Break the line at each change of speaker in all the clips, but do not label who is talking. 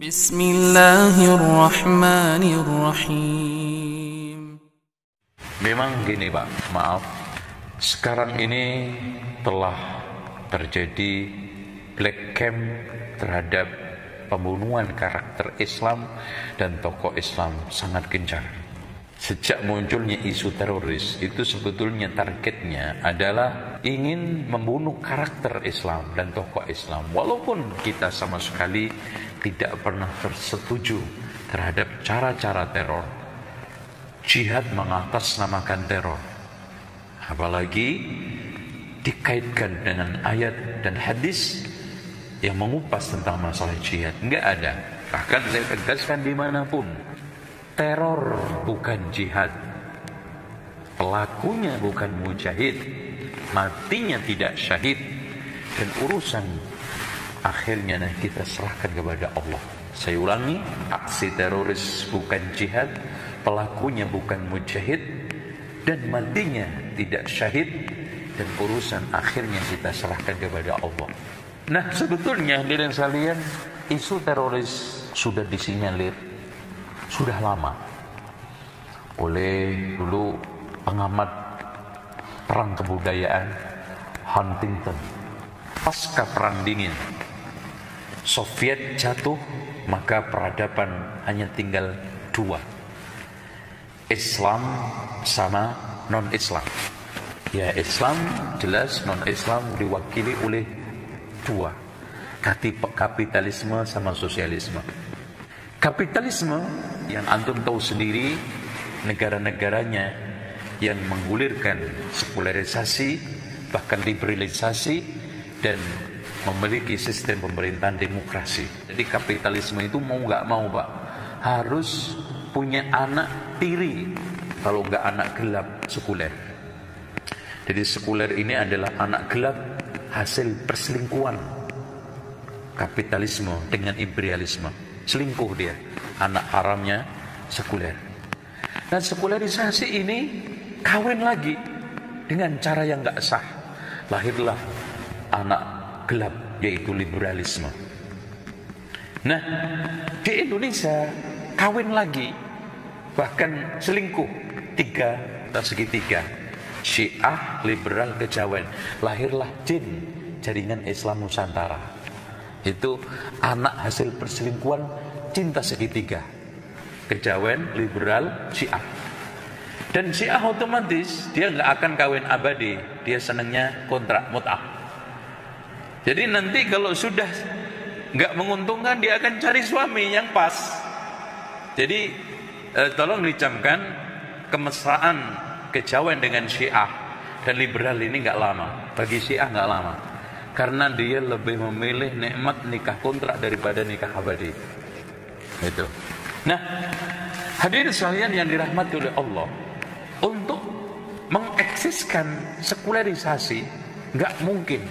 Bismillahirrahmanirrahim.
Memang gini Pak, maaf, sekarang ini telah terjadi black camp terhadap pembunuhan karakter Islam dan tokoh Islam sangat gencar. Sejak munculnya isu teroris, itu sebetulnya targetnya adalah ingin membunuh karakter Islam dan tokoh Islam. Walaupun kita sama sekali tidak pernah tersetuju terhadap cara-cara teror, jihad mengatasnamakan teror, apalagi dikaitkan dengan ayat dan hadis yang mengupas tentang masalah jihad. Enggak ada. Bahkan saya tegaskan dimanapun, teror bukan jihad, pelakunya bukan mujahid, matinya tidak syahid, dan urusan akhirnya kita serahkan kepada Allah. Saya ulangi, aksi teroris bukan jihad, pelakunya bukan mujahid, dan matinya tidak syahid, dan urusan akhirnya kita serahkan kepada Allah. Nah, sebetulnya hadirin sekalian, isu teroris sudah disinyalir sudah lama oleh dulu pengamat perang kebudayaan Huntington. Pasca perang dingin, Soviet jatuh, maka peradaban hanya tinggal dua, Islam sama non-Islam. Ya, Islam jelas, non-Islam diwakili oleh dua, kapitalisme sama sosialisme. Kapitalisme yang antum tahu sendiri, negara-negaranya yang menggulirkan sekularisasi, bahkan liberalisasi, dan memiliki sistem pemerintahan demokrasi. Jadi kapitalisme itu mau nggak mau Pak, harus punya anak tiri, kalau nggak anak gelap sekuler. Jadi sekuler ini adalah anak gelap hasil perselingkuhan kapitalisme dengan imperialisme. Selingkuh dia, anak haramnya sekuler. Dan sekularisasi ini kawin lagi dengan cara yang gak sah. Lahirlah anak gelap, yaitu liberalisme. Nah, di Indonesia kawin lagi, bahkan selingkuh, tiga atau segitiga, Syiah, liberal, kejawen. Lahirlah JIN, Jaringan Islam Nusantara. Itu anak hasil perselingkuhan cinta segitiga, kejawen, liberal, Syiah. Dan Syiah otomatis dia nggak akan kawin abadi, dia senangnya kontrak mut'ah. Jadi nanti kalau sudah nggak menguntungkan, dia akan cari suami yang pas. Jadi tolong dicamkan, kemesraan kejawen dengan Syiah dan liberal ini nggak lama, bagi Syiah nggak lama. Karena dia lebih memilih nikmat nikah kontrak daripada nikah abadi. Itu. Nah, hadirin sekalian yang dirahmati oleh Allah, untuk mengeksiskan sekularisasi nggak mungkin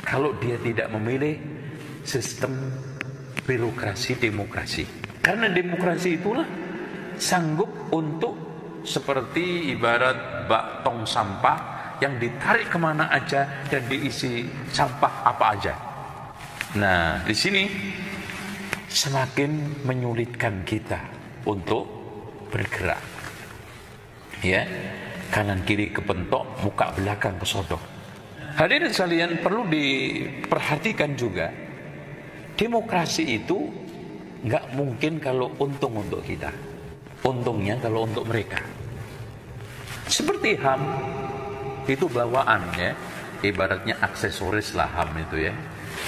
kalau dia tidak memilih sistem birokrasi demokrasi. Karena demokrasi itulah sanggup untuk seperti ibarat bak tong sampah yang ditarik kemana aja dan diisi sampah apa aja. Nah, di sini semakin menyulitkan kita untuk bergerak. Ya, kanan kiri kepentok, muka belakang kesodok. Hadirin sekalian, perlu diperhatikan juga, demokrasi itu nggak mungkin kalau untung untuk kita. Untungnya kalau untuk mereka. Seperti HAM, itu bawaan ya, ibaratnya aksesoris lah HAM itu ya.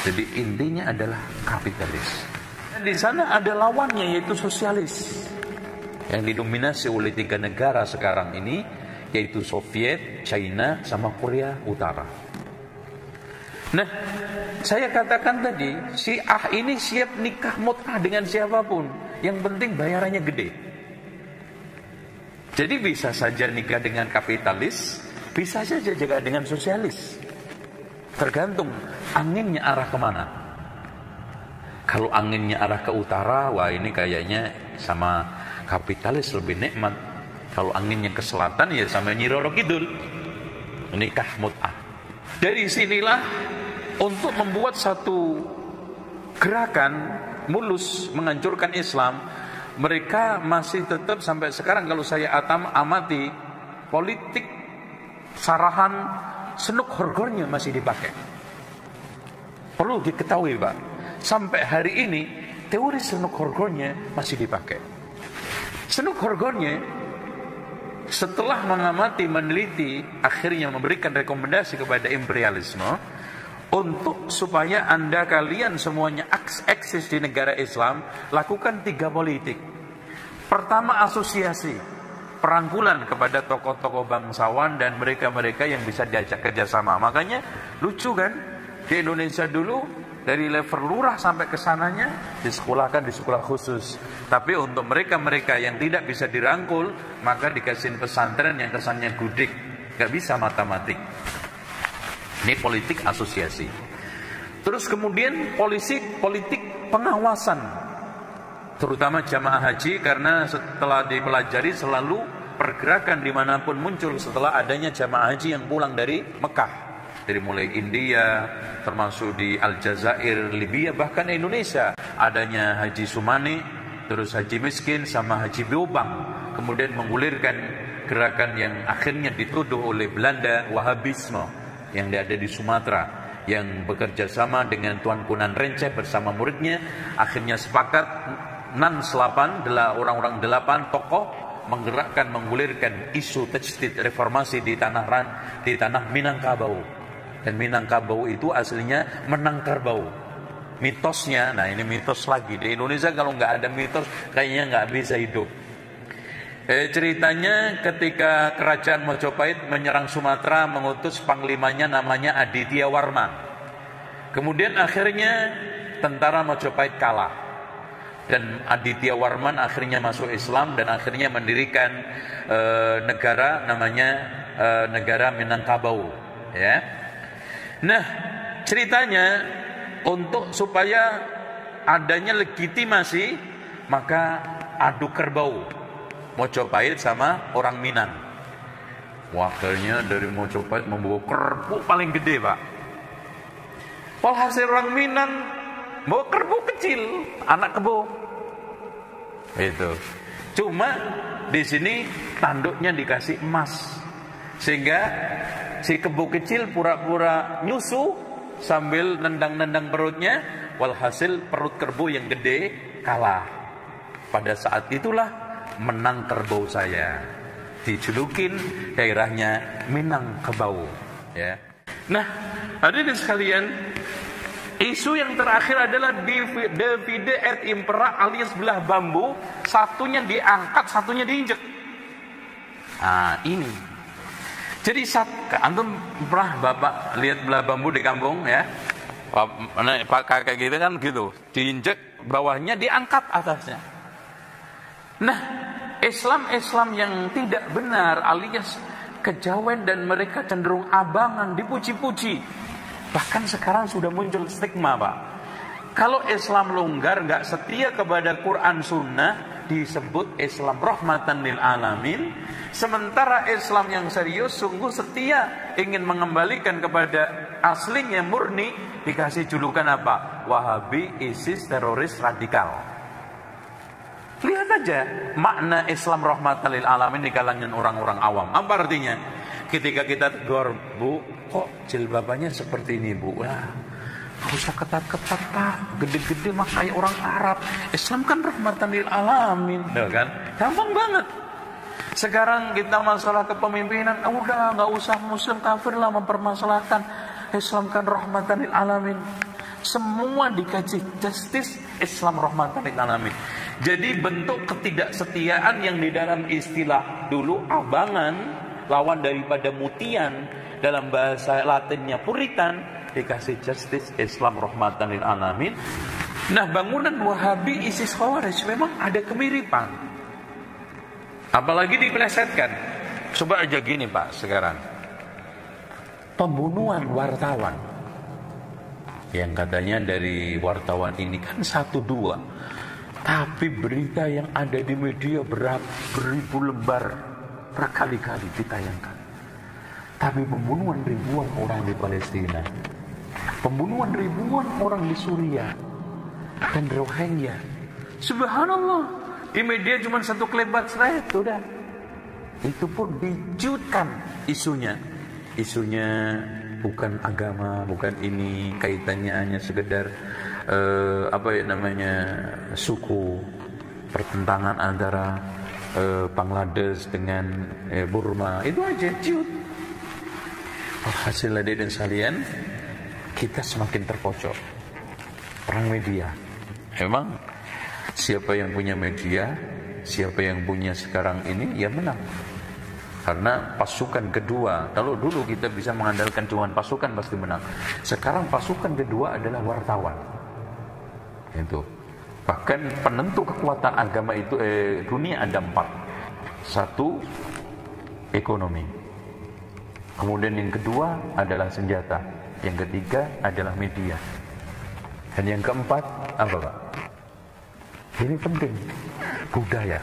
Jadi intinya adalah kapitalis. Dan di sana ada lawannya, yaitu sosialis, yang didominasi oleh 3 negara sekarang ini, yaitu Soviet, China, sama Korea Utara. Nah, saya katakan tadi, Syiah ini siap nikah mut'ah dengan siapapun, yang penting bayarannya gede. Jadi bisa saja nikah dengan kapitalis, bisa saja juga dengan sosialis. Tergantung anginnya arah kemana. Kalau anginnya arah ke utara, wah ini kayaknya sama kapitalis lebih nikmat. Kalau anginnya ke selatan, ya sama Nyi Roro Kidul, nikah mut'ah. Dari sinilah untuk membuat satu gerakan mulus menghancurkan Islam, mereka masih tetap sampai sekarang kalau saya amati politik sarahan senuk horgornya masih dipakai. Perlu diketahui Pak, sampai hari ini teori senuk horgornya masih dipakai. Senuk horgornya setelah mengamati, meneliti, akhirnya memberikan rekomendasi kepada imperialisme untuk supaya kalian semuanya eksis di negara Islam, lakukan 3 politik. Pertama, asosiasi, perangkulan kepada tokoh-tokoh bangsawan dan mereka-mereka yang bisa diajak kerjasama. Makanya lucu kan, di Indonesia dulu dari level lurah sampai ke sananya disekolahkan di sekolah khusus. Tapi untuk mereka-mereka yang tidak bisa dirangkul, maka dikasih pesantren yang kesannya gudik, gak bisa matematik. Ini politik asosiasi. Terus kemudian politik pengawasan, terutama jamaah haji, karena setelah dipelajari selalu pergerakan dimanapun muncul setelah adanya jamaah haji yang pulang dari Mekah, dari mulai India, termasuk di Aljazair, Libya, bahkan Indonesia adanya Haji Sumani, terus Haji Miskin sama Haji Beobang, kemudian menggulirkan gerakan yang akhirnya dituduh oleh Belanda, Wahabisme, yang ada di Sumatera, yang bekerja sama dengan Tuan Kunan Renceh bersama muridnya, akhirnya sepakat orang-orang 8 tokoh menggerakkan, menggulirkan isu tajdid reformasi di tanah Minangkabau. Dan Minangkabau itu aslinya Menangkarbau. Mitosnya, nah ini mitos lagi, di Indonesia kalau nggak ada mitos kayaknya nggak bisa hidup. Ceritanya ketika kerajaan Mojopahit menyerang Sumatera, mengutus panglimanya namanya Aditya Warman. Kemudian akhirnya tentara Mojopahit kalah, dan Aditya Warman akhirnya masuk Islam dan akhirnya mendirikan negara namanya negara Minangkabau, ya. Nah, ceritanya untuk supaya adanya legitimasi, maka adu kerbau Mojopahit sama orang Minang. Wakilnya dari Mojopahit membawa kerbau paling gede Pak. Walhasil orang Minang bawa kerbau kecil, anak kebo. Itu. Cuma di sini tanduknya dikasih emas, sehingga si kebo kecil pura-pura nyusu sambil nendang-nendang perutnya. Walhasil perut kerbau yang gede kalah. Pada saat itulah menang kerbau saya, dijulukin daerahnya Minangkabau, ya. Nah, hadirin sekalian, isu yang terakhir adalah divide et impera alias belah bambu, satunya diangkat, satunya diinjek. Nah, ini. Jadi antum pernah Bapak lihat belah bambu di kampung, ya? Pak kakek gitu kan gitu, diinjek bawahnya, diangkat atasnya. Nah, Islam yang tidak benar alias kejawen dan mereka cenderung abangan, dipuji-puji. Bahkan sekarang sudah muncul stigma Pak. Kalau Islam longgar, gak setia kepada Quran Sunnah, disebut Islam rahmatan lil alamin. Sementara Islam yang serius, sungguh setia, ingin mengembalikan kepada aslinya murni, dikasih julukan apa? Wahabi, ISIS, teroris radikal. Lihat aja makna Islam rahmatan lil alamin di kalangan orang-orang awam. Apa artinya? Ketika kita tegur, Bu, kok jilbabannya seperti ini, Bu? Wah, gak usah ketat-ketat Pak, gede-gede mah kayak orang Arab. Islam kan rahmatan lil alamin, kan? Gampang banget. Sekarang kita masalah kepemimpinan, udah gak usah muslim kafir lah mempermasalahkan. Islam kan rahmatan lil alamin. Semua dikaji justice Islam rahmatan lil alamin. Jadi bentuk ketidaksetiaan yang di dalam istilah dulu abangan, lawan daripada mutian, dalam bahasa Latinnya Puritan, dikasih justice Islam rahmatan lil alamin. Nah, bangunan Wahabi, ISIS, Khawarij memang ada kemiripan. Apalagi dipelesetkan. Coba aja gini Pak sekarang. Pembunuhan wartawan. Yang katanya dari wartawan ini kan 1-2. Tapi berita yang ada di media beribu lembar berkali-kali ditayangkan. Tapi pembunuhan ribuan orang di Palestina, pembunuhan ribuan orang di Suriah, dan Rohingya. Subhanallah, di media cuma satu kelebat slide, udah. Itu pun dijutkan isunya. Isunya bukan agama, bukan ini, kaitannya hanya sekedar suku, pertentangan antara Bangladesh dengan Burma, itu aja ciut. Hasil hadirin sekalian, kita semakin terpojok. Perang media. Memang siapa yang punya media, siapa yang punya sekarang ini, ya menang. Karena pasukan kedua, kalau dulu kita bisa mengandalkan cuma pasukan pasti menang. Sekarang pasukan kedua adalah wartawan. Itu. Bahkan penentu kekuatan agama itu dunia ada 4. 1, ekonomi. Kemudian yang kedua adalah senjata. Yang ketiga adalah media. Dan yang keempat apa, Pak? Ini penting, budaya.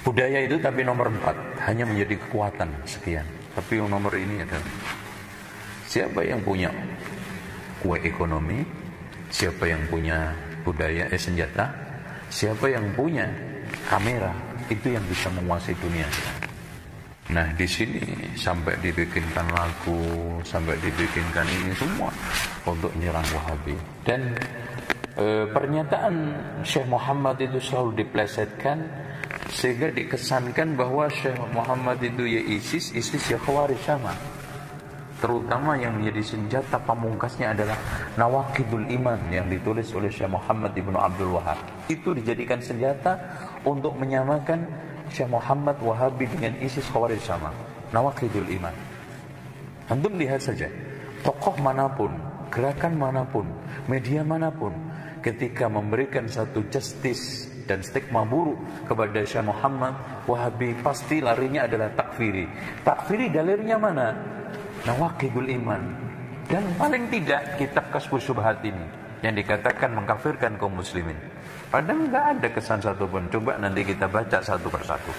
Budaya itu tapi nomor 4, hanya menjadi kekuatan sekian. Tapi yang nomor ini adalah siapa yang punya kue ekonomi, siapa yang punya budaya senjata, siapa yang punya kamera, itu yang bisa menguasai dunia. Nah di sini sampai dibikinkan lagu, sampai dibikinkan ini semua untuk menyerang Wahabi. Dan pernyataan Syekh Muhammad itu selalu diplesetkan sehingga dikesankan bahwa Syekh Muhammad itu ya ISIS ya Khawarij sama. Terutama yang menjadi senjata pamungkasnya adalah Nawaqidul Iman yang ditulis oleh Syekh Muhammad ibnu Abdul Wahab. Itu dijadikan senjata untuk menyamakan Syekh Muhammad Wahabi dengan ISIS Khawarij sama. Nawaqidul Iman. Antum lihat saja, tokoh manapun, gerakan manapun, media manapun, ketika memberikan satu justice dan stigma buruk kepada Syekh Muhammad Wahabi, pasti larinya adalah takfiri. Takfiri dalilnya mana? Nawaqidul Iman. Dan paling tidak kitab Kasyfus Syubhat ini yang dikatakan mengkafirkan kaum muslimin. Padahal nggak ada kesan satupun. Coba nanti kita baca satu persatu.